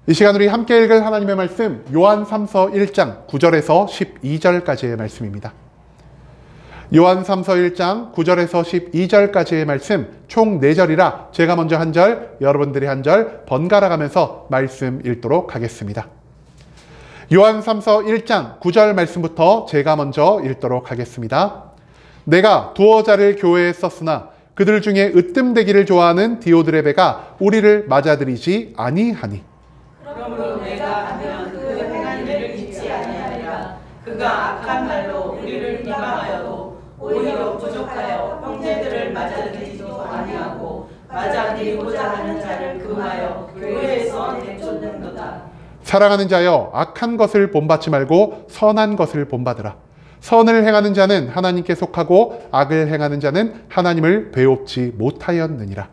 이 시간 우리 함께 읽을 하나님의 말씀 요한 3서 1장 9절에서 12절까지의 말씀입니다. 요한 3서 1장 9절에서 12절까지의 말씀 총 4절이라 제가 먼저 한 절, 여러분들이 한 절 번갈아 가면서 말씀 읽도록 하겠습니다. 요한 3서 1장 9절 말씀부터 제가 먼저 읽도록 하겠습니다. 내가 두어 자를 교회에 썼으나 그들 중에 으뜸되기를 좋아하는 디오드레베가 우리를 맞아들이지 아니하니 그러므로 내가 하면 그 행한 일을 잊지 아니하리라. 그가 악한 말로 우리를 비방하여도 오히려 부족하여 형제들을 맞아들이지도 아니하고 맞아들이고자 하는 자를 금하여 교회에서 내쫓는도다. 사랑하는 자여, 악한 것을 본받지 말고 선한 것을 본받으라. 선을 행하는 자는 하나님께 속하고 악을 행하는 자는 하나님을 배웁지 못하였느니라.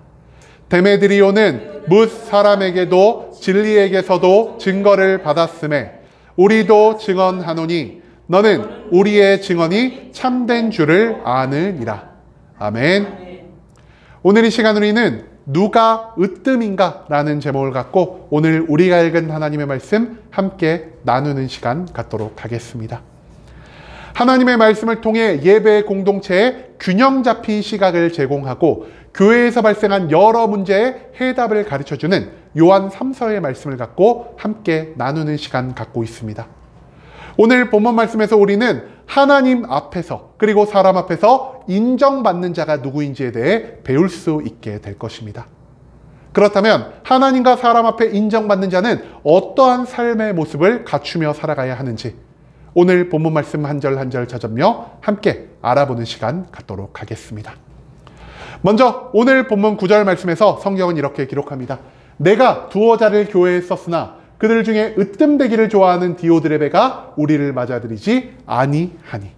데메드리오는 뭇 사람에게도 진리에게서도 증거를 받았음에 우리도 증언하노니 너는 우리의 증언이 참된 줄을 아느니라. 아멘. 오늘 이 시간 우리는 누가 으뜸인가 라는 제목을 갖고 오늘 우리가 읽은 하나님의 말씀 함께 나누는 시간 갖도록 하겠습니다. 하나님의 말씀을 통해 예배 공동체에 균형 잡힌 시각을 제공하고 교회에서 발생한 여러 문제의 해답을 가르쳐주는 요한 3서의 말씀을 갖고 함께 나누는 시간 갖고 있습니다. 오늘 본문 말씀에서 우리는 하나님 앞에서 그리고 사람 앞에서 인정받는 자가 누구인지에 대해 배울 수 있게 될 것입니다. 그렇다면 하나님과 사람 앞에 인정받는 자는 어떠한 삶의 모습을 갖추며 살아가야 하는지 오늘 본문 말씀 한 절 한 절 찾으며 함께 알아보는 시간 갖도록 하겠습니다. 먼저 오늘 본문 9절 말씀에서 성경은 이렇게 기록합니다. 내가 두어 자를 교회에 썼으나 그들 중에 으뜸되기를 좋아하는 디오드레베가 우리를 맞아들이지 아니하니.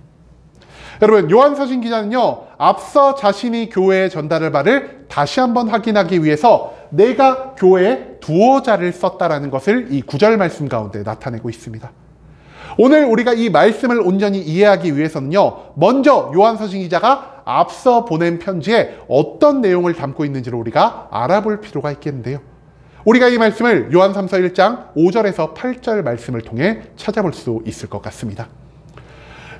여러분, 요한서신 기자는요, 앞서 자신이 교회에 전달할 바를 다시 한번 확인하기 위해서 내가 교회에 두어 자를 썼다라는 것을 이 9절 말씀 가운데 나타내고 있습니다. 오늘 우리가 이 말씀을 온전히 이해하기 위해서는요, 먼저 요한서신 기자가 앞서 보낸 편지에 어떤 내용을 담고 있는지를 우리가 알아볼 필요가 있겠는데요. 우리가 이 말씀을 요한 3서 1장 5절에서 8절 말씀을 통해 찾아볼 수 있을 것 같습니다.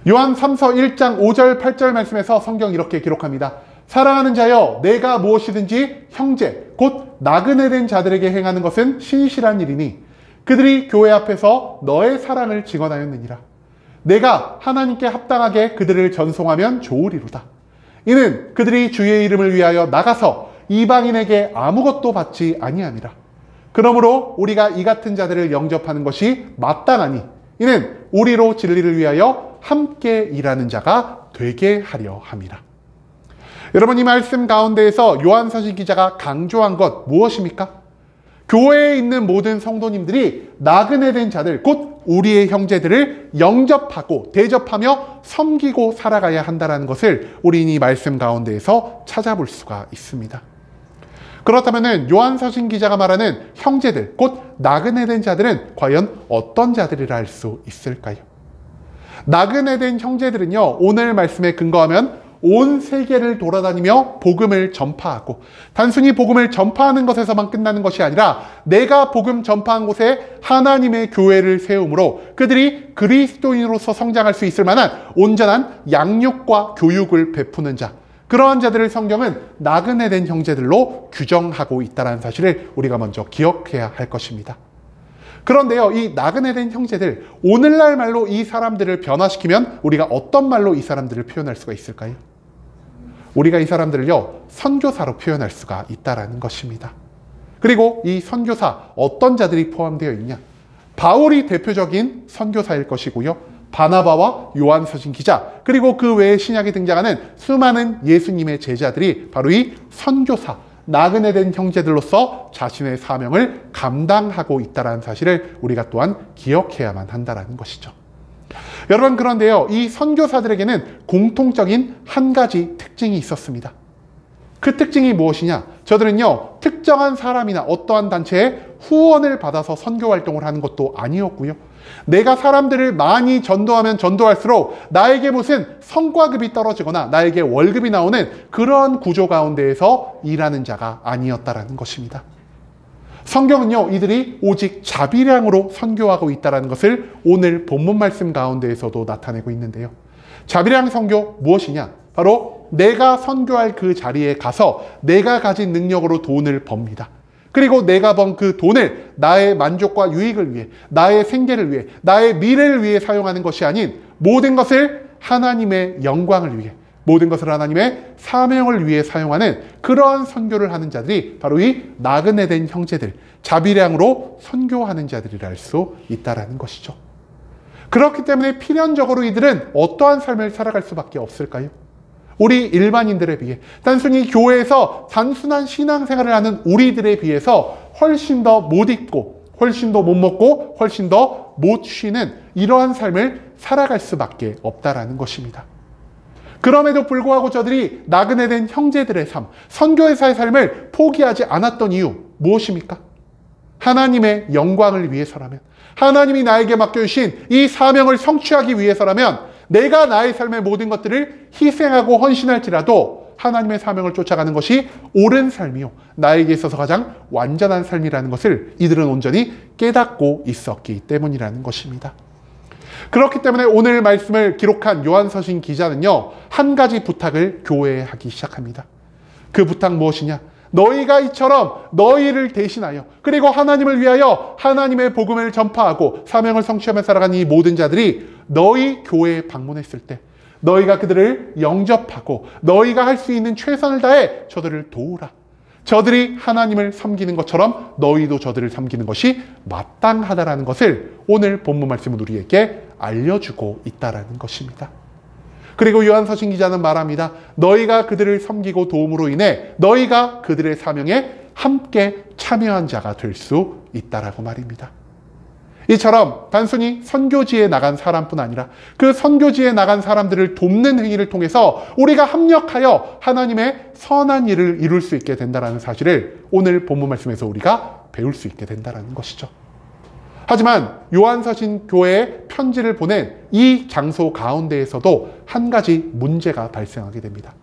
요한 3서 1장 5절 8절 말씀에서 성경 이렇게 기록합니다. 사랑하는 자여, 내가 무엇이든지 형제 곧 나그네 된 자들에게 행하는 것은 신실한 일이니 그들이 교회 앞에서 너의 사랑을 증언하였느니라. 내가 하나님께 합당하게 그들을 전송하면 좋으리로다. 이는 그들이 주의 이름을 위하여 나가서 이방인에게 아무것도 받지 아니함이라. 그러므로 우리가 이 같은 자들을 영접하는 것이 마땅하니 이는 우리로 진리를 위하여 함께 일하는 자가 되게 하려 함이라. 여러분, 이 말씀 가운데에서 요한서신 기자가 강조한 것 무엇입니까? 교회에 있는 모든 성도님들이 나그네 된 자들, 곧 우리의 형제들을 영접하고 대접하며 섬기고 살아가야 한다는 것을 우리는 이 말씀 가운데에서 찾아볼 수가 있습니다. 그렇다면 요한서신 기자가 말하는 형제들, 곧 나그네 된 자들은 과연 어떤 자들이라 할 수 있을까요? 나그네 된 형제들은요, 오늘 말씀에 근거하면 온 세계를 돌아다니며 복음을 전파하고 단순히 복음을 전파하는 것에서만 끝나는 것이 아니라 내가 복음 전파한 곳에 하나님의 교회를 세움으로 그들이 그리스도인으로서 성장할 수 있을 만한 온전한 양육과 교육을 베푸는 자, 그러한 자들을 성경은 나그네 된 형제들로 규정하고 있다는 사실을 우리가 먼저 기억해야 할 것입니다. 그런데요, 이 나그네 된 형제들, 오늘날 말로 이 사람들을 변화시키면 우리가 어떤 말로 이 사람들을 표현할 수가 있을까요? 우리가 이 사람들을요, 선교사로 표현할 수가 있다는 것입니다. 그리고 이 선교사, 어떤 자들이 포함되어 있냐? 바울이 대표적인 선교사일 것이고요. 바나바와 요한서신 기자, 그리고 그 외에 신약에 등장하는 수많은 예수님의 제자들이 바로 이 선교사, 나그네 된 형제들로서 자신의 사명을 감당하고 있다는 사실을 우리가 또한 기억해야만 한다는 것이죠. 여러분, 그런데요, 이 선교사들에게는 공통적인 한 가지 특징이 있었습니다. 그 특징이 무엇이냐? 저들은요, 특정한 사람이나 어떠한 단체에 후원을 받아서 선교 활동을 하는 것도 아니었고요. 내가 사람들을 많이 전도하면 전도할수록 나에게 무슨 성과급이 떨어지거나 나에게 월급이 나오는 그런 구조 가운데에서 일하는 자가 아니었다라는 것입니다. 성경은요, 이들이 오직 자비량으로 선교하고 있다는 것을 오늘 본문 말씀 가운데에서도 나타내고 있는데요. 자비량 선교 무엇이냐? 바로 내가 선교할 그 자리에 가서 내가 가진 능력으로 돈을 법니다. 그리고 내가 번 그 돈을 나의 만족과 유익을 위해, 나의 생계를 위해, 나의 미래를 위해 사용하는 것이 아닌 모든 것을 하나님의 영광을 위해, 모든 것을 하나님의 사명을 위해 사용하는 그러한 선교를 하는 자들이 바로 이 나그네 된 형제들, 자비량으로 선교하는 자들이라 할 수 있다는 것이죠. 그렇기 때문에 필연적으로 이들은 어떠한 삶을 살아갈 수밖에 없을까요? 우리 일반인들에 비해, 단순히 교회에서 단순한 신앙생활을 하는 우리들에 비해서 훨씬 더 못 입고, 훨씬 더 못 먹고, 훨씬 더 못 쉬는 이러한 삶을 살아갈 수밖에 없다라는 것입니다. 그럼에도 불구하고 저들이 나그네 된 형제들의 삶, 선교회사의 삶을 포기하지 않았던 이유 무엇입니까? 하나님의 영광을 위해서라면, 하나님이 나에게 맡겨주신 이 사명을 성취하기 위해서라면 내가 나의 삶의 모든 것들을 희생하고 헌신할지라도 하나님의 사명을 쫓아가는 것이 옳은 삶이요, 나에게 있어서 가장 완전한 삶이라는 것을 이들은 온전히 깨닫고 있었기 때문이라는 것입니다. 그렇기 때문에 오늘 말씀을 기록한 요한서신 기자는요, 한 가지 부탁을 교회에 하기 시작합니다. 그 부탁 무엇이냐? 너희가 이처럼 너희를 대신하여, 그리고 하나님을 위하여 하나님의 복음을 전파하고 사명을 성취하며 살아가는 이 모든 자들이 너희 교회에 방문했을 때 너희가 그들을 영접하고 너희가 할 수 있는 최선을 다해 저들을 도우라. 저들이 하나님을 섬기는 것처럼 너희도 저들을 섬기는 것이 마땅하다라는 것을 오늘 본문 말씀은 우리에게 알려주고 있다라는 것입니다. 그리고 요한서신 기자는 말합니다. 너희가 그들을 섬기고 도움으로 인해 너희가 그들의 사명에 함께 참여한 자가 될 수 있다라고 말입니다. 이처럼 단순히 선교지에 나간 사람뿐 아니라 그 선교지에 나간 사람들을 돕는 행위를 통해서 우리가 합력하여 하나님의 선한 일을 이룰 수 있게 된다는 사실을 오늘 본문 말씀에서 우리가 배울 수 있게 된다는 것이죠. 하지만 요한서신 교회에 편지를 보낸 이 장소 가운데에서도 한 가지 문제가 발생하게 됩니다.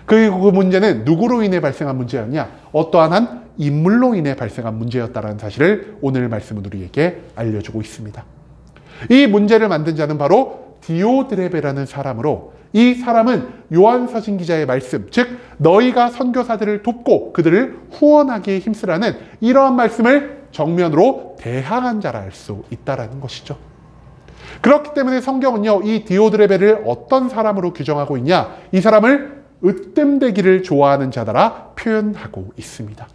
그 문제는 누구로 인해 발생한 문제였냐? 어떠한 한 인물로 인해 발생한 문제였다는 사실을 오늘 말씀은 우리에게 알려주고 있습니다. 이 문제를 만든 자는 바로 디오드레베라는 사람으로, 이 사람은 요한서신 기자의 말씀, 즉 너희가 선교사들을 돕고 그들을 후원하기에 힘쓰라는 이러한 말씀을 정면으로 대항한 자라 할 수 있다는 것이죠. 그렇기 때문에 성경은요, 이 디오드레베를 어떤 사람으로 규정하고 있냐? 이 사람을 으뜸되기를 좋아하는 자다라 표현하고 있습니다.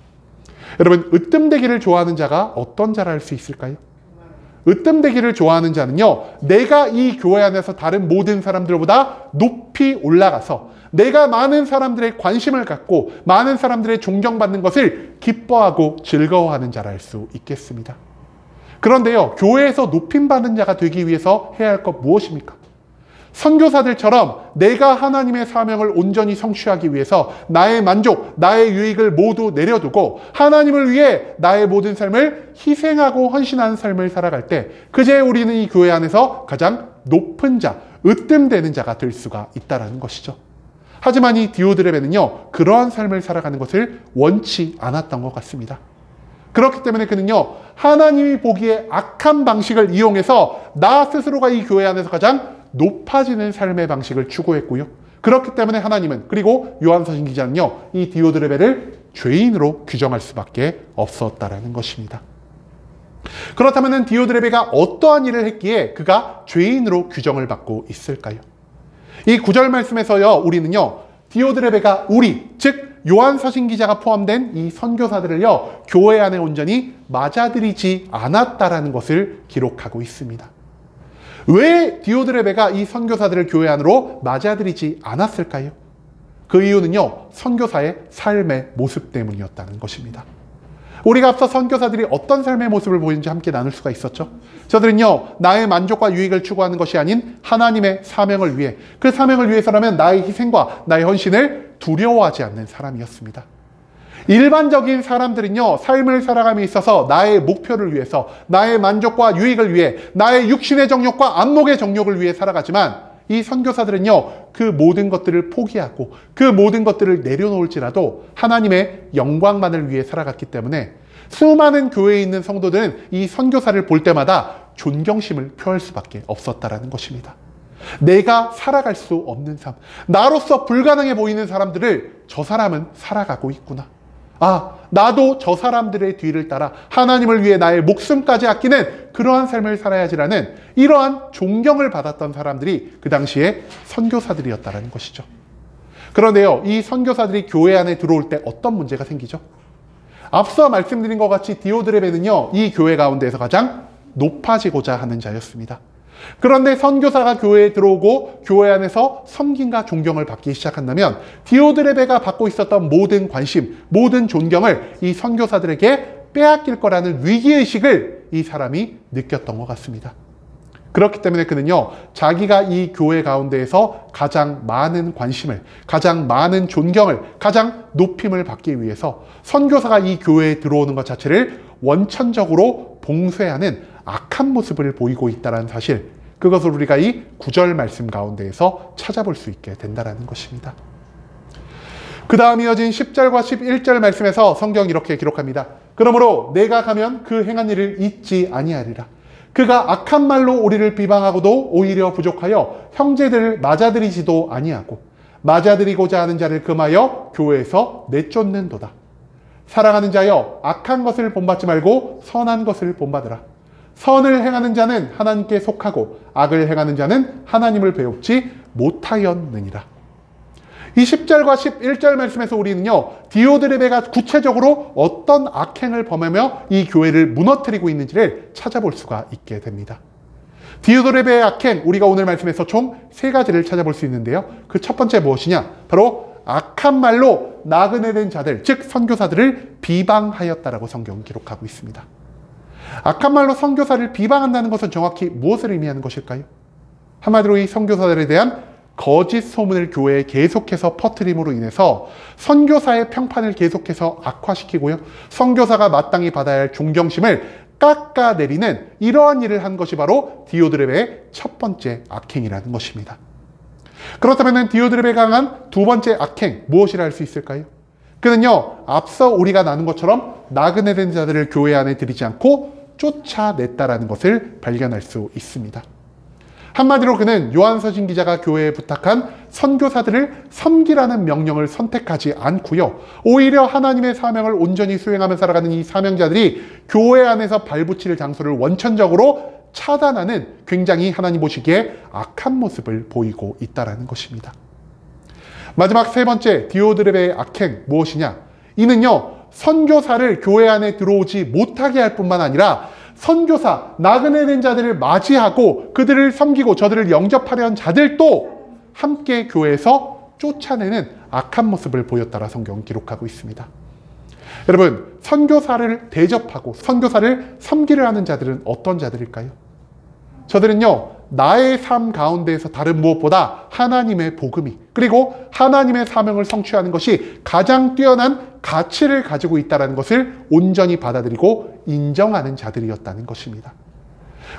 여러분, 으뜸되기를 좋아하는 자가 어떤 자라 할 수 있을까요? 으뜸되기를 좋아하는 자는요, 내가 이 교회 안에서 다른 모든 사람들보다 높이 올라가서 내가 많은 사람들의 관심을 갖고 많은 사람들의 존경받는 것을 기뻐하고 즐거워하는 자라 할 수 있겠습니다. 그런데요, 교회에서 높임받는 자가 되기 위해서 해야 할 것 무엇입니까? 선교사들처럼 내가 하나님의 사명을 온전히 성취하기 위해서 나의 만족, 나의 유익을 모두 내려두고 하나님을 위해 나의 모든 삶을 희생하고 헌신하는 삶을 살아갈 때 그제 우리는 이 교회 안에서 가장 높은 자, 으뜸되는 자가 될 수가 있다는 것이죠. 하지만 이 디오드레베는요, 그러한 삶을 살아가는 것을 원치 않았던 것 같습니다. 그렇기 때문에 그는요, 하나님이 보기에 악한 방식을 이용해서 나 스스로가 이 교회 안에서 가장 높아지는 삶의 방식을 추구했고요. 그렇기 때문에 하나님은, 그리고 요한서신 기자는요, 이 디오드레베를 죄인으로 규정할 수밖에 없었다라는 것입니다. 그렇다면 디오드레베가 어떠한 일을 했기에 그가 죄인으로 규정을 받고 있을까요? 이 9절 말씀에서요, 우리는요, 디오드레베가 즉 요한서신 기자가 포함된 이 선교사들을요, 교회 안에 온전히 맞아들이지 않았다라는 것을 기록하고 있습니다. 왜 디오드레베가 이 선교사들을 교회 안으로 맞아들이지 않았을까요? 그 이유는요, 선교사의 삶의 모습 때문이었다는 것입니다. 우리가 앞서 선교사들이 어떤 삶의 모습을 보이는지 함께 나눌 수가 있었죠. 저들은요, 나의 만족과 유익을 추구하는 것이 아닌 하나님의 사명을 위해, 그 사명을 위해서라면 나의 희생과 나의 헌신을 두려워하지 않는 사람이었습니다. 일반적인 사람들은요, 삶을 살아감에 있어서 나의 목표를 위해서, 나의 만족과 유익을 위해, 나의 육신의 정욕과 안목의 정욕을 위해 살아가지만 이 선교사들은요, 그 모든 것들을 포기하고 그 모든 것들을 내려놓을지라도 하나님의 영광만을 위해 살아갔기 때문에 수많은 교회에 있는 성도들은 이 선교사를 볼 때마다 존경심을 표할 수밖에 없었다라는 것입니다. 내가 살아갈 수 없는 삶, 나로서 불가능해 보이는 사람들을 저 사람은 살아가고 있구나. 아, 나도 저 사람들의 뒤를 따라 하나님을 위해 나의 목숨까지 아끼는 그러한 삶을 살아야지라는 이러한 존경을 받았던 사람들이 그 당시에 선교사들이었다라는 것이죠. 그런데요, 이 선교사들이 교회 안에 들어올 때 어떤 문제가 생기죠? 앞서 말씀드린 것 같이 디오드레베는요, 이 교회 가운데에서 가장 높아지고자 하는 자였습니다. 그런데 선교사가 교회에 들어오고 교회 안에서 섬김과 존경을 받기 시작한다면 디오드레베가 받고 있었던 모든 관심, 모든 존경을 이 선교사들에게 빼앗길 거라는 위기의식을 이 사람이 느꼈던 것 같습니다. 그렇기 때문에 그는요, 자기가 이 교회 가운데에서 가장 많은 관심을, 가장 많은 존경을, 가장 높임을 받기 위해서 선교사가 이 교회에 들어오는 것 자체를 원천적으로 봉쇄하는 악한 모습을 보이고 있다는 사실, 그것을 우리가 이 9절 말씀 가운데에서 찾아볼 수 있게 된다는 것입니다. 그 다음 이어진 10절과 11절 말씀에서 성경이 이렇게 기록합니다. 그러므로 내가 가면 그 행한 일을 잊지 아니하리라. 그가 악한 말로 우리를 비방하고도 오히려 부족하여 형제들을 맞아들이지도 아니하고 맞아들이고자 하는 자를 금하여 교회에서 내쫓는도다. 사랑하는 자여, 악한 것을 본받지 말고 선한 것을 본받으라. 선을 행하는 자는 하나님께 속하고 악을 행하는 자는 하나님을 배웁지 못하였느니라. 이 10절과 11절 말씀에서 우리는요, 디오드레베가 구체적으로 어떤 악행을 범하며 이 교회를 무너뜨리고 있는지를 찾아볼 수가 있게 됩니다. 디오드레베의 악행, 우리가 오늘 말씀에서 총 3가지를 찾아볼 수 있는데요. 그 첫 번째 무엇이냐? 바로 악한 말로 나그네 된 자들, 즉 선교사들을 비방하였다라고 성경은 기록하고 있습니다. 악한 말로 선교사를 비방한다는 것은 정확히 무엇을 의미하는 것일까요? 한마디로 이 선교사들에 대한 거짓 소문을 교회에 계속해서 퍼뜨림으로 인해서 선교사의 평판을 계속해서 악화시키고요, 선교사가 마땅히 받아야 할 존경심을 깎아내리는 이러한 일을 한 것이 바로 디오드레베의 첫 번째 악행이라는 것입니다. 그렇다면 디오드레베가 강한 두 번째 악행, 무엇이라 할 수 있을까요? 그는요, 앞서 우리가 나눈 것처럼 나그네 된 자들을 교회 안에 들이지 않고 쫓아냈다라는 것을 발견할 수 있습니다. 한마디로 그는 요한서신 기자가 교회에 부탁한 선교사들을 섬기라는 명령을 선택하지 않고요, 오히려 하나님의 사명을 온전히 수행하며 살아가는 이 사명자들이 교회 안에서 발붙일 장소를 원천적으로 차단하는 굉장히 하나님 보시기에 악한 모습을 보이고 있다는 것입니다. 마지막 세 번째, 디오드레베의 악행 무엇이냐? 이는요, 선교사를 교회 안에 들어오지 못하게 할 뿐만 아니라 선교사, 나그네 된 자들을 맞이하고 그들을 섬기고 저들을 영접하려 한 자들도 함께 교회에서 쫓아내는 악한 모습을 보였다라 성경은 기록하고 있습니다. 여러분, 선교사를 대접하고 선교사를 섬기려 하는 자들은 어떤 자들일까요? 저들은요, 나의 삶 가운데에서 다른 무엇보다 하나님의 복음이, 그리고 하나님의 사명을 성취하는 것이 가장 뛰어난 가치를 가지고 있다는 것을 온전히 받아들이고 인정하는 자들이었다는 것입니다.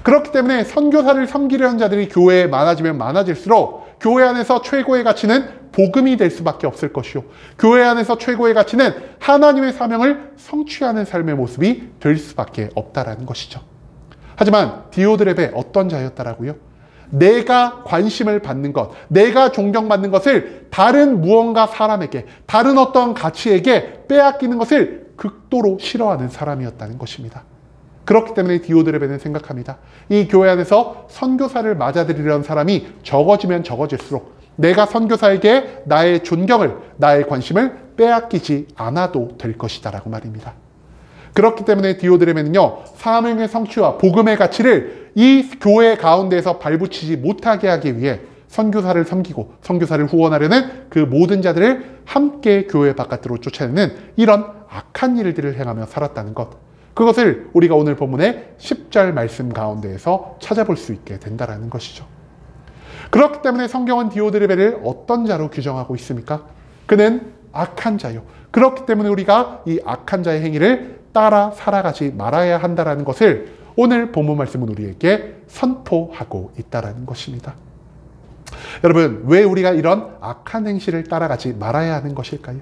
그렇기 때문에 선교사를 섬기려 하는 자들이 교회에 많아지면 많아질수록 교회 안에서 최고의 가치는 복음이 될 수밖에 없을 것이요, 교회 안에서 최고의 가치는 하나님의 사명을 성취하는 삶의 모습이 될 수밖에 없다는 것이죠. 하지만 디오드레베 어떤 자였다라고요? 내가 관심을 받는 것, 내가 존경받는 것을 다른 무언가 사람에게, 다른 어떤 가치에게 빼앗기는 것을 극도로 싫어하는 사람이었다는 것입니다. 그렇기 때문에 디오드레베는 생각합니다. 이 교회 안에서 선교사를 맞아들이려는 사람이 적어지면 적어질수록 내가 선교사에게 나의 존경을, 나의 관심을 빼앗기지 않아도 될 것이다 라고 말입니다. 그렇기 때문에 디오드레베는요, 사명의 성취와 복음의 가치를 이 교회 가운데에서 발붙이지 못하게 하기 위해 선교사를 섬기고 선교사를 후원하려는 그 모든 자들을 함께 교회 바깥으로 쫓아내는 이런 악한 일들을 행하며 살았다는 것, 그것을 우리가 오늘 본문의 10절 말씀 가운데에서 찾아볼 수 있게 된다는 것이죠. 그렇기 때문에 성경은 디오드레베를 어떤 자로 규정하고 있습니까? 그는 악한 자요. 그렇기 때문에 우리가 이 악한 자의 행위를 따라 살아가지 말아야 한다는 것을 오늘 본문 말씀은 우리에게 선포하고 있다는 것입니다. 여러분, 왜 우리가 이런 악한 행실을 따라가지 말아야 하는 것일까요?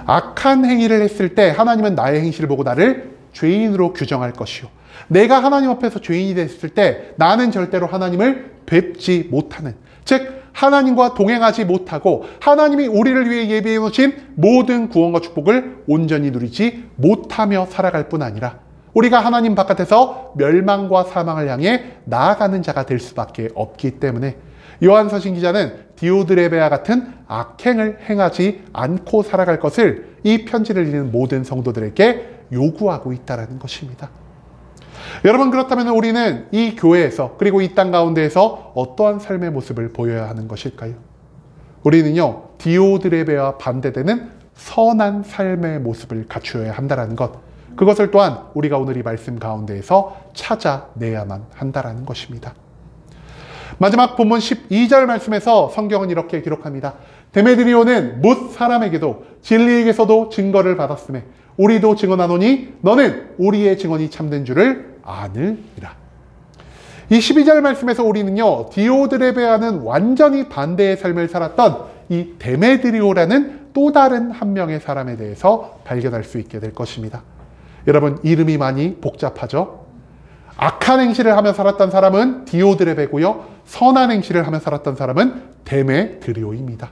악한 행위를 했을 때 하나님은 나의 행실을 보고 나를 죄인으로 규정할 것이요. 내가 하나님 앞에서 죄인이 됐을 때 나는 절대로 하나님을 뵙지 못하는, 즉 하나님과 동행하지 못하고 하나님이 우리를 위해 예비해 놓으신 모든 구원과 축복을 온전히 누리지 못하며 살아갈 뿐 아니라 우리가 하나님 바깥에서 멸망과 사망을 향해 나아가는 자가 될 수밖에 없기 때문에 요한서신 기자는 디오드레베와 같은 악행을 행하지 않고 살아갈 것을 이 편지를 읽는 모든 성도들에게 요구하고 있다는 것입니다. 여러분, 그렇다면 우리는 이 교회에서 그리고 이 땅 가운데에서 어떠한 삶의 모습을 보여야 하는 것일까요? 우리는요, 디오드레베와 반대되는 선한 삶의 모습을 갖추어야 한다는 것, 그것을 또한 우리가 오늘 이 말씀 가운데에서 찾아내야만 한다는 것입니다. 마지막 본문 12절 말씀에서 성경은 이렇게 기록합니다. 데메드리오는 뭇 사람에게도 진리에게서도 증거를 받았으며 우리도 증언하노니 너는 우리의 증언이 참된 줄을 아느니라. 이 12절 말씀에서 우리는요, 디오드레베와는 완전히 반대의 삶을 살았던 이 데메드리오라는 또 다른 한 명의 사람에 대해서 발견할 수 있게 될 것입니다. 여러분, 이름이 많이 복잡하죠? 악한 행실을 하며 살았던 사람은 디오드레베고요, 선한 행실을 하며 살았던 사람은 데메드리오입니다.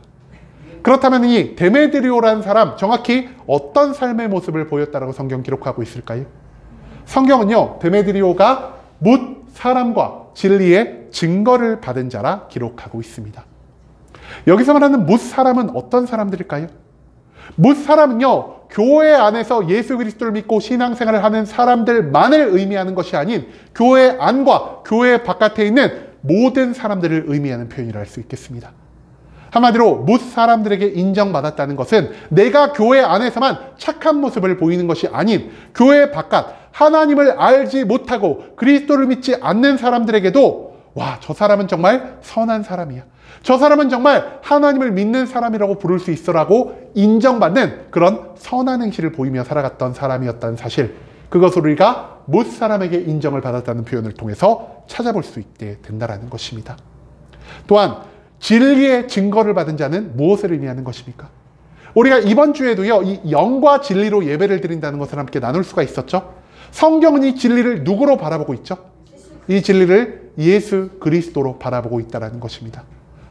그렇다면 이 데메드리오라는 사람, 정확히 어떤 삶의 모습을 보였다라고 성경 기록하고 있을까요? 성경은요, 데메드리오가 뭇 사람과 진리의 증거를 받은 자라 기록하고 있습니다. 여기서 말하는 뭇 사람은 어떤 사람들일까요? 뭇 사람은요, 교회 안에서 예수 그리스도를 믿고 신앙생활을 하는 사람들만을 의미하는 것이 아닌 교회 안과 교회 바깥에 있는 모든 사람들을 의미하는 표현이라 할 수 있겠습니다. 한마디로 뭇 사람들에게 인정받았다는 것은 내가 교회 안에서만 착한 모습을 보이는 것이 아닌 교회 바깥, 하나님을 알지 못하고 그리스도를 믿지 않는 사람들에게도 와, 저 사람은 정말 선한 사람이야, 저 사람은 정말 하나님을 믿는 사람이라고 부를 수 있어라고 인정받는 그런 선한 행실을 보이며 살아갔던 사람이었다는 사실, 그것을 우리가 뭇 사람에게 인정을 받았다는 표현을 통해서 찾아볼 수 있게 된다는 것입니다. 또한 진리의 증거를 받은 자는 무엇을 의미하는 것입니까? 우리가 이번 주에도요, 이 영과 진리로 예배를 드린다는 것을 함께 나눌 수가 있었죠. 성경은 이 진리를 누구로 바라보고 있죠? 이 진리를 예수 그리스도로 바라보고 있다는 것입니다.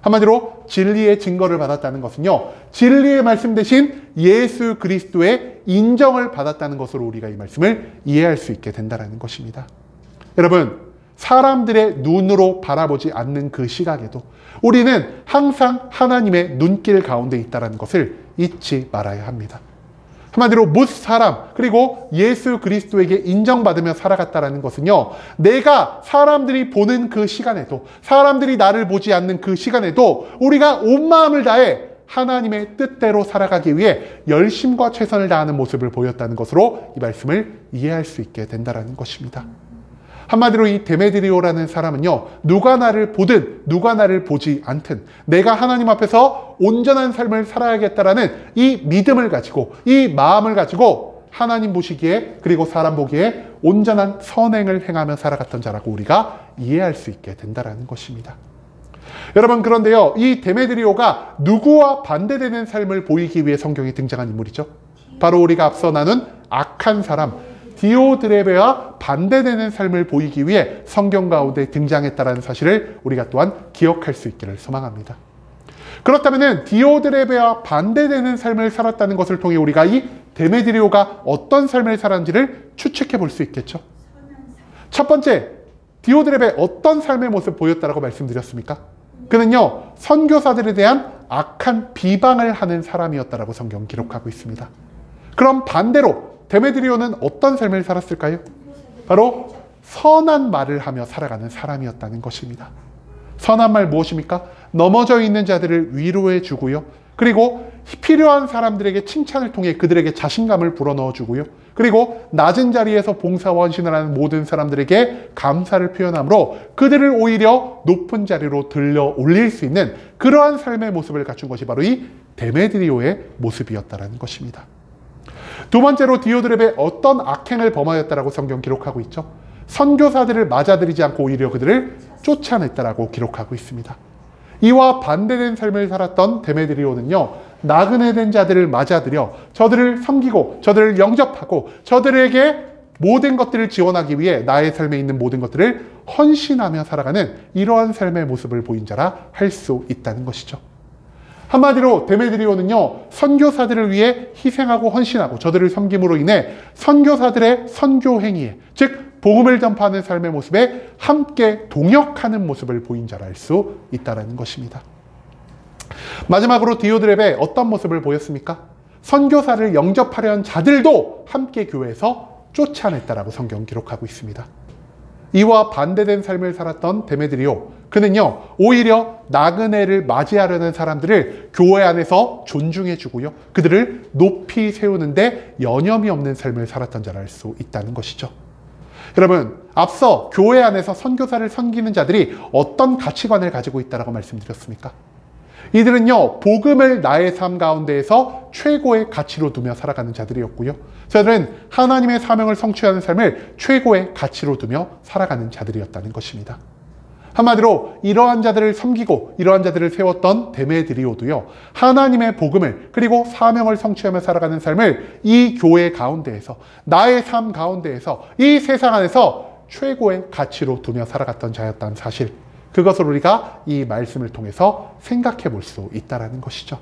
한마디로 진리의 증거를 받았다는 것은요, 진리의 말씀 대신 예수 그리스도의 인정을 받았다는 것으로 우리가 이 말씀을 이해할 수 있게 된다는 것입니다. 여러분, 사람들의 눈으로 바라보지 않는 그 시각에도 우리는 항상 하나님의 눈길 가운데 있다는 것을 잊지 말아야 합니다. 한마디로 뭇 사람, 그리고 예수 그리스도에게 인정받으며 살아갔다는 것은요, 내가 사람들이 보는 그 시간에도, 사람들이 나를 보지 않는 그 시간에도 우리가 온 마음을 다해 하나님의 뜻대로 살아가기 위해 열심과 최선을 다하는 모습을 보였다는 것으로 이 말씀을 이해할 수 있게 된다는 것입니다. 한마디로 이 데메드리오라는 사람은요, 누가 나를 보든 누가 나를 보지 않든 내가 하나님 앞에서 온전한 삶을 살아야겠다라는 이 믿음을 가지고, 이 마음을 가지고 하나님 보시기에 그리고 사람 보기에 온전한 선행을 행하며 살아갔던 자라고 우리가 이해할 수 있게 된다는 것입니다. 여러분, 그런데요, 이 데메드리오가 누구와 반대되는 삶을 보이기 위해 성경에 등장한 인물이죠. 바로 우리가 앞서 나눈 악한 사람 디오드레베와 반대되는 삶을 보이기 위해 성경 가운데 등장했다는 사실을 우리가 또한 기억할 수 있기를 소망합니다. 그렇다면 디오드레베와 반대되는 삶을 살았다는 것을 통해 우리가 이 데메드리오가 어떤 삶을 살았는지를 추측해 볼 수 있겠죠. 첫 번째, 디오드레베 어떤 삶의 모습 보였다라고 말씀드렸습니까? 그는요, 선교사들에 대한 악한 비방을 하는 사람이었다라고 성경 기록하고 있습니다. 그럼 반대로 데메드리오는 어떤 삶을 살았을까요? 바로 선한 말을 하며 살아가는 사람이었다는 것입니다. 선한 말 무엇입니까? 넘어져 있는 자들을 위로해 주고요. 그리고 필요한 사람들에게 칭찬을 통해 그들에게 자신감을 불어넣어 주고요. 그리고 낮은 자리에서 봉사와 헌신을 하는 모든 사람들에게 감사를 표현함으로 그들을 오히려 높은 자리로 들려 올릴 수 있는 그러한 삶의 모습을 갖춘 것이 바로 이 데메드리오의 모습이었다는 것입니다. 두 번째로 디오드레베 어떤 악행을 범하였다라고 성경 기록하고 있죠. 선교사들을 맞아들이지 않고 오히려 그들을 쫓아냈다라고 기록하고 있습니다. 이와 반대된 삶을 살았던 데메드리오는요, 나그네 된 자들을 맞아들여 저들을 섬기고 저들을 영접하고 저들에게 모든 것들을 지원하기 위해 나의 삶에 있는 모든 것들을 헌신하며 살아가는 이러한 삶의 모습을 보인 자라 할 수 있다는 것이죠. 한마디로 데메드리오는요, 선교사들을 위해 희생하고 헌신하고 저들을 섬김으로 인해 선교사들의 선교 행위에, 즉 복음을 전파하는 삶의 모습에 함께 동역하는 모습을 보인 자라 할 수 있다는 것입니다. 마지막으로 디오드렙에 어떤 모습을 보였습니까? 선교사를 영접하려는 자들도 함께 교회에서 쫓아냈다라고 성경 기록하고 있습니다. 이와 반대된 삶을 살았던 데메드리오, 그는요 오히려 나그네를 맞이하려는 사람들을 교회 안에서 존중해주고요, 그들을 높이 세우는데 여념이 없는 삶을 살았던 자라 할 수 있다는 것이죠. 여러분, 앞서 교회 안에서 선교사를 섬기는 자들이 어떤 가치관을 가지고 있다라고 말씀드렸습니까? 이들은요, 복음을 나의 삶 가운데에서 최고의 가치로 두며 살아가는 자들이었고요, 저들은 하나님의 사명을 성취하는 삶을 최고의 가치로 두며 살아가는 자들이었다는 것입니다. 한마디로 이러한 자들을 섬기고 이러한 자들을 세웠던 데메드리오도요, 하나님의 복음을 그리고 사명을 성취하며 살아가는 삶을 이 교회 가운데에서, 나의 삶 가운데에서, 이 세상 안에서 최고의 가치로 두며 살아갔던 자였다는 사실, 그것을 우리가 이 말씀을 통해서 생각해 볼 수 있다는 것이죠.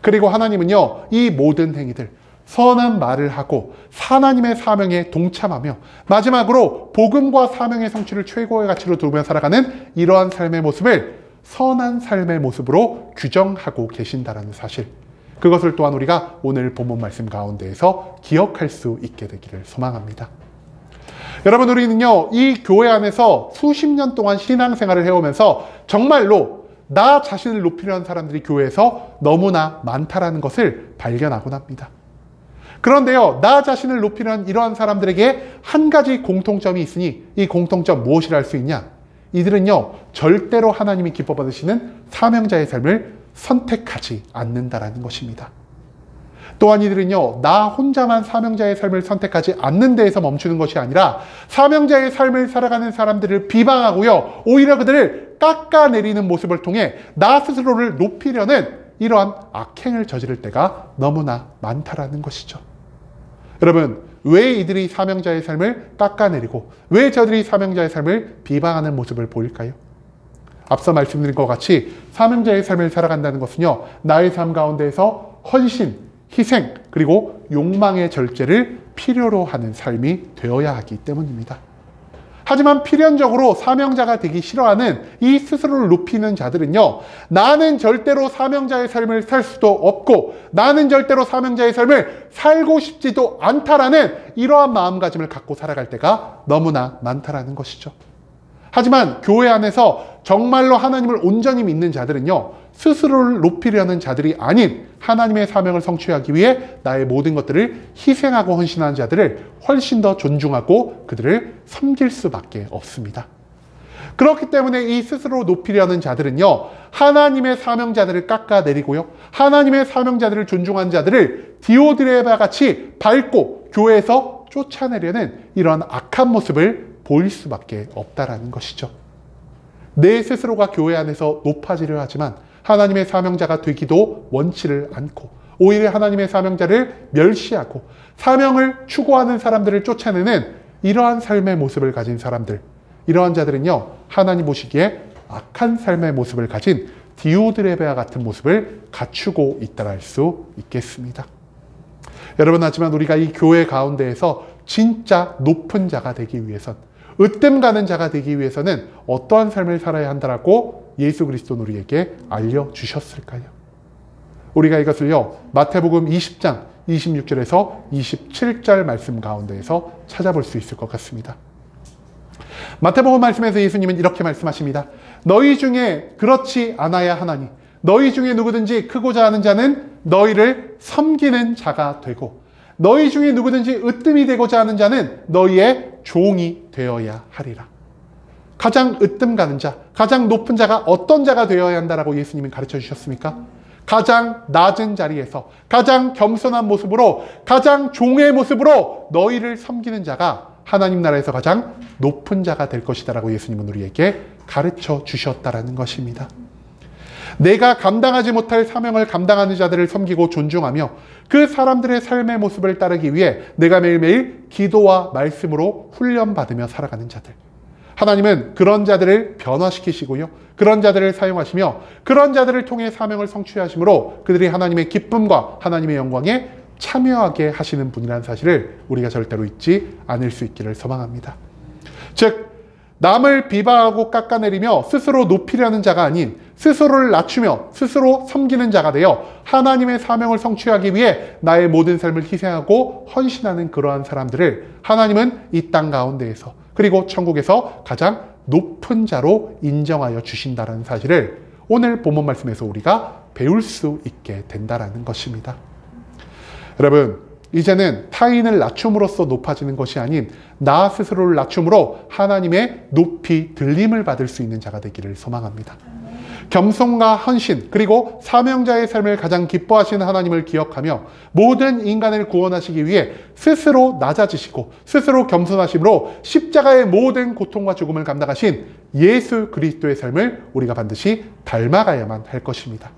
그리고 하나님은요, 이 모든 행위들, 선한 말을 하고 하나님의 사명에 동참하며 마지막으로 복음과 사명의 성취를 최고의 가치로 두며 살아가는 이러한 삶의 모습을 선한 삶의 모습으로 규정하고 계신다는 사실, 그것을 또한 우리가 오늘 본문 말씀 가운데에서 기억할 수 있게 되기를 소망합니다. 여러분, 우리는요 이 교회 안에서 수십 년 동안 신앙생활을 해오면서 정말로 나 자신을 높이려는 사람들이 교회에서 너무나 많다라는 것을 발견하곤 합니다. 그런데요, 나 자신을 높이려는 이러한 사람들에게 한 가지 공통점이 있으니 이 공통점 무엇이라 할 수 있냐? 이들은요 절대로 하나님이 기뻐 받으시는 사명자의 삶을 선택하지 않는다라는 것입니다. 또한 이들은요, 나 혼자만 사명자의 삶을 선택하지 않는 데에서 멈추는 것이 아니라 사명자의 삶을 살아가는 사람들을 비방하고요, 오히려 그들을 깎아내리는 모습을 통해 나 스스로를 높이려는 이러한 악행을 저지를 때가 너무나 많다라는 것이죠. 여러분, 왜 이들이 사명자의 삶을 깎아내리고 왜 저들이 사명자의 삶을 비방하는 모습을 보일까요? 앞서 말씀드린 것 같이 사명자의 삶을 살아간다는 것은요, 나의 삶 가운데에서 헌신, 희생, 그리고 욕망의 절제를 필요로 하는 삶이 되어야 하기 때문입니다. 하지만 필연적으로 사명자가 되기 싫어하는 이 스스로를 높이는 자들은요, 나는 절대로 사명자의 삶을 살 수도 없고 나는 절대로 사명자의 삶을 살고 싶지도 않다라는 이러한 마음가짐을 갖고 살아갈 때가 너무나 많다라는 것이죠. 하지만 교회 안에서 정말로 하나님을 온전히 믿는 자들은요, 스스로를 높이려는 자들이 아닌 하나님의 사명을 성취하기 위해 나의 모든 것들을 희생하고 헌신하는 자들을 훨씬 더 존중하고 그들을 섬길 수밖에 없습니다. 그렇기 때문에 이 스스로 높이려는 자들은요, 하나님의 사명자들을 깎아내리고요, 하나님의 사명자들을 존중하는 자들을 디오드레바 같이 밟고 교회에서 쫓아내려는 이런 악한 모습을 보일 수밖에 없다라는 것이죠. 내 스스로가 교회 안에서 높아지려 하지만 하나님의 사명자가 되기도 원치를 않고 오히려 하나님의 사명자를 멸시하고 사명을 추구하는 사람들을 쫓아내는 이러한 삶의 모습을 가진 사람들, 이러한 자들은요, 하나님 보시기에 악한 삶의 모습을 가진 디오드레베와 같은 모습을 갖추고 있다라 할 수 있겠습니다. 여러분, 하지만 우리가 이 교회 가운데에서 진짜 높은 자가 되기 위해선, 으뜸 가는 자가 되기 위해서는 어떠한 삶을 살아야 한다라고 예수 그리스도는 우리에게 알려주셨을까요? 우리가 이것을요, 마태복음 20장 26절에서 27절 말씀 가운데에서 찾아볼 수 있을 것 같습니다. 마태복음 말씀에서 예수님은 이렇게 말씀하십니다. 너희 중에 그렇지 않아야 하나니 너희 중에 누구든지 크고자 하는 자는 너희를 섬기는 자가 되고 너희 중에 누구든지 으뜸이 되고자 하는 자는 너희의 종이 되어야 하리라. 가장 으뜸 가는 자, 가장 높은 자가 어떤 자가 되어야 한다라고 예수님은 가르쳐 주셨습니까? 가장 낮은 자리에서 가장 겸손한 모습으로 가장 종의 모습으로 너희를 섬기는 자가 하나님 나라에서 가장 높은 자가 될 것이다 라고 예수님은 우리에게 가르쳐 주셨다라는 것입니다. 내가 감당하지 못할 사명을 감당하는 자들을 섬기고 존중하며 그 사람들의 삶의 모습을 따르기 위해 내가 매일매일 기도와 말씀으로 훈련받으며 살아가는 자들. 하나님은 그런 자들을 변화시키시고요. 그런 자들을 사용하시며 그런 자들을 통해 사명을 성취하심으로 그들이 하나님의 기쁨과 하나님의 영광에 참여하게 하시는 분이라는 사실을 우리가 절대로 잊지 않을 수 있기를 소망합니다. 즉, 남을 비방하고 깎아내리며 스스로 높이려는 자가 아닌 스스로를 낮추며 스스로 섬기는 자가 되어 하나님의 사명을 성취하기 위해 나의 모든 삶을 희생하고 헌신하는 그러한 사람들을 하나님은 이 땅 가운데에서 그리고 천국에서 가장 높은 자로 인정하여 주신다는 사실을 오늘 본문 말씀에서 우리가 배울 수 있게 된다는 것입니다. 여러분, 이제는 타인을 낮춤으로써 높아지는 것이 아닌 나 스스로를 낮춤으로 하나님의 높이 들림을 받을 수 있는 자가 되기를 소망합니다. 겸손과 헌신 그리고 사명자의 삶을 가장 기뻐하시는 하나님을 기억하며 모든 인간을 구원하시기 위해 스스로 낮아지시고 스스로 겸손하심으로 십자가의 모든 고통과 죽음을 감당하신 예수 그리스도의 삶을 우리가 반드시 닮아가야만 할 것입니다.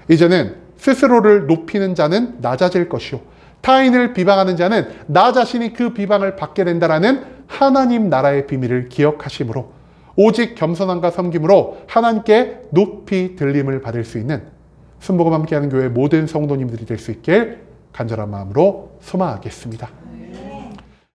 이제는 스스로를 높이는 자는 낮아질 것이요 타인을 비방하는 자는 나 자신이 그 비방을 받게 된다라는 하나님 나라의 비밀을 기억하심으로 오직 겸손함과 섬김으로 하나님께 높이 들림을 받을 수 있는 순복음 함께하는 교회 모든 성도님들이 될 수 있길 간절한 마음으로 소망하겠습니다.